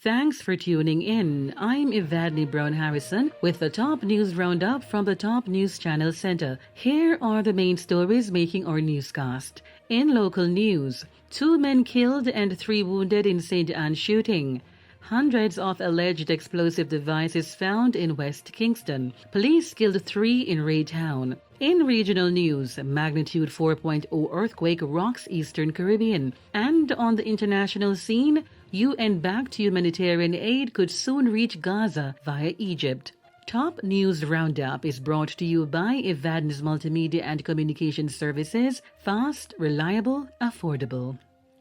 Thanks for tuning in. I'm Evadne Brown Harrison with the top news roundup from the Top News Channel Center. Here are the main stories making our newscast. In local news, 2 men killed and 3 wounded in St. Anne shooting. Hundreds of alleged explosive devices found in West Kingston. Police killed 3 in RAE town. In regional news, magnitude 4.0 earthquake rocks Eastern Caribbean. And on the international scene, UN-backed humanitarian aid could soon reach Gaza via Egypt. Top News Roundup is brought to you by Evadne's Multimedia and Communication Services. Fast, reliable, affordable.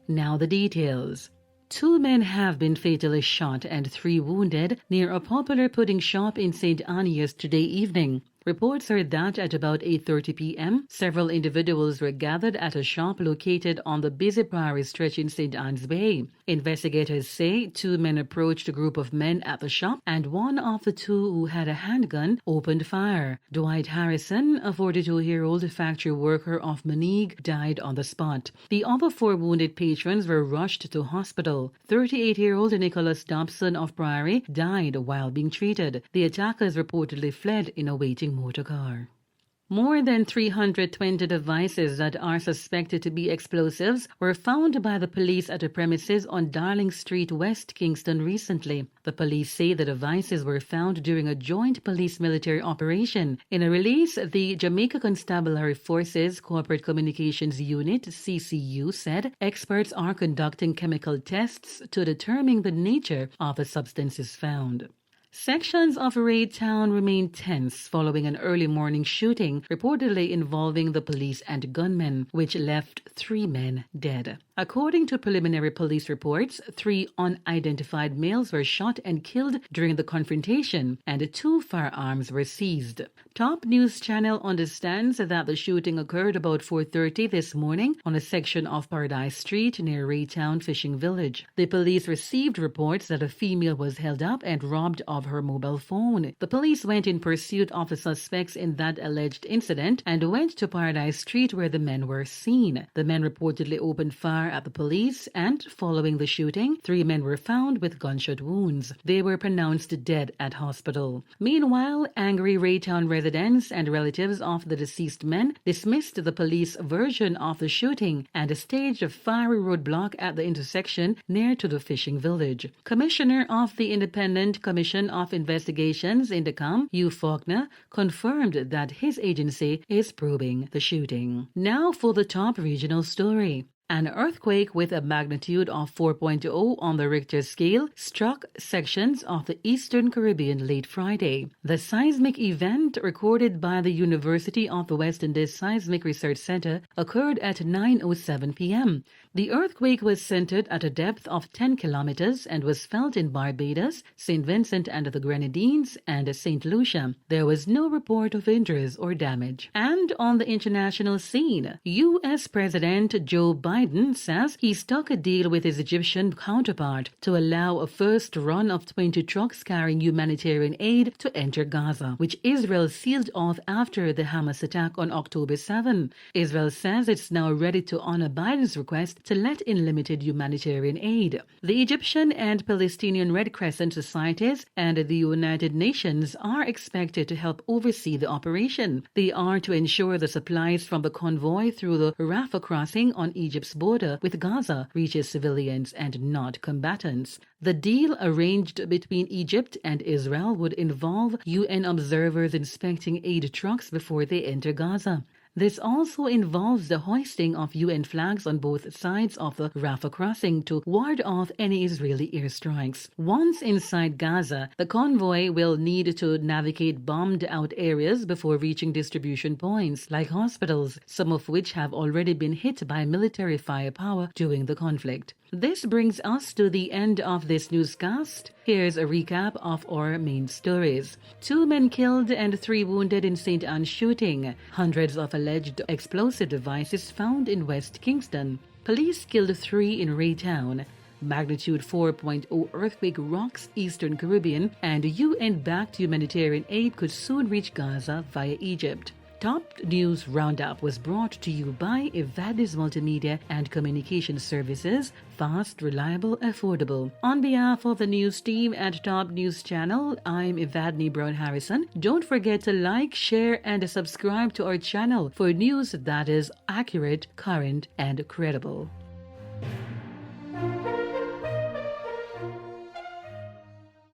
Now the details. 2 men have been fatally shot and 3 wounded near a popular pudding shop in St. Anne yesterday evening. Reports are that at about 8:30 p.m., several individuals were gathered at a shop located on the busy Priory stretch in St. Anne's Bay. Investigators say 2 men approached a group of men at the shop, and one of the 2 who had a handgun opened fire. Dwight Harrison, a 42-year-old factory worker of Moneague, died on the spot. The other 4 wounded patrons were rushed to hospital. 38-year-old Nicholas Dobson of Priory died while being treated. The attackers reportedly fled in a waiting motorcar. More than 320 devices that are suspected to be explosives were found by the police at a premises on Darling Street, West Kingston recently. The police say the devices were found during a joint police-military operation. In a release, the Jamaica Constabulary Forces Corporate Communications Unit, CCU, said experts are conducting chemical tests to determine the nature of the substances found. Sections of RAE town remain tense following an early morning shooting reportedly involving the police and gunmen, which left 3 men dead. According to preliminary police reports, 3 unidentified males were shot and killed during the confrontation, and 2 firearms were seized. Top News Channel understands that the shooting occurred about 4:30 this morning on a section of Paradise Street near RAE Town Fishing Village. The police received reports that a female was held up and robbed of her mobile phone. The police went in pursuit of the suspects in that alleged incident and went to Paradise Street where the men were seen. The men reportedly opened fire at the police, and following the shooting, 3 men were found with gunshot wounds. They were pronounced dead at hospital. Meanwhile, angry RAE town residents and relatives of the deceased men dismissed the police version of the shooting and staged a fiery roadblock at the intersection near to the fishing village. Commissioner of the Independent Commission of Investigations in Decam, Hugh Faulkner, confirmed that his agency is probing the shooting. Now for the top regional story. An earthquake with a magnitude of 4.0 on the Richter scale struck sections of the Eastern Caribbean late Friday. The seismic event, recorded by the University of the West Indies Seismic Research Center, occurred at 9:07 p.m. The earthquake was centered at a depth of 10 kilometers and was felt in Barbados, St. Vincent and the Grenadines, and St. Lucia. There was no report of injuries or damage. And on the international scene, U.S. President Joe Biden says he struck a deal with his Egyptian counterpart to allow a first run of 20 trucks carrying humanitarian aid to enter Gaza, which Israel sealed off after the Hamas attack on October 7. Israel says it's now ready to honor Biden's request to let in limited humanitarian aid. The Egyptian and Palestinian Red Crescent Societies and the United Nations are expected to help oversee the operation. They are to ensure the supplies from the convoy through the Rafah crossing on Egypt's border with Gaza reaches civilians and not combatants. The deal arranged between Egypt and Israel would involve UN observers inspecting aid trucks before they enter Gaza. This also involves the hoisting of UN flags on both sides of the Rafah crossing to ward off any Israeli airstrikes. Once inside Gaza, the convoy will need to navigate bombed-out areas before reaching distribution points, like hospitals, some of which have already been hit by military firepower during the conflict. This brings us to the end of this newscast. Here's a recap of our main stories. 2 men killed and 3 wounded in St. Anne shooting. Hundreds of alleged explosive devices found in West Kingston. Police killed 3 in RAE town. Magnitude 4.0 earthquake rocks Eastern Caribbean, and UN-backed humanitarian aid could soon reach Gaza via Egypt. Top News Roundup was brought to you by Evadis Multimedia and Communication Services. Fast, reliable, affordable. On behalf of the news team at Top News Channel, I'm Evadni Brown Harrison. Don't forget to like, share, and subscribe to our channel for news that is accurate, current, and credible.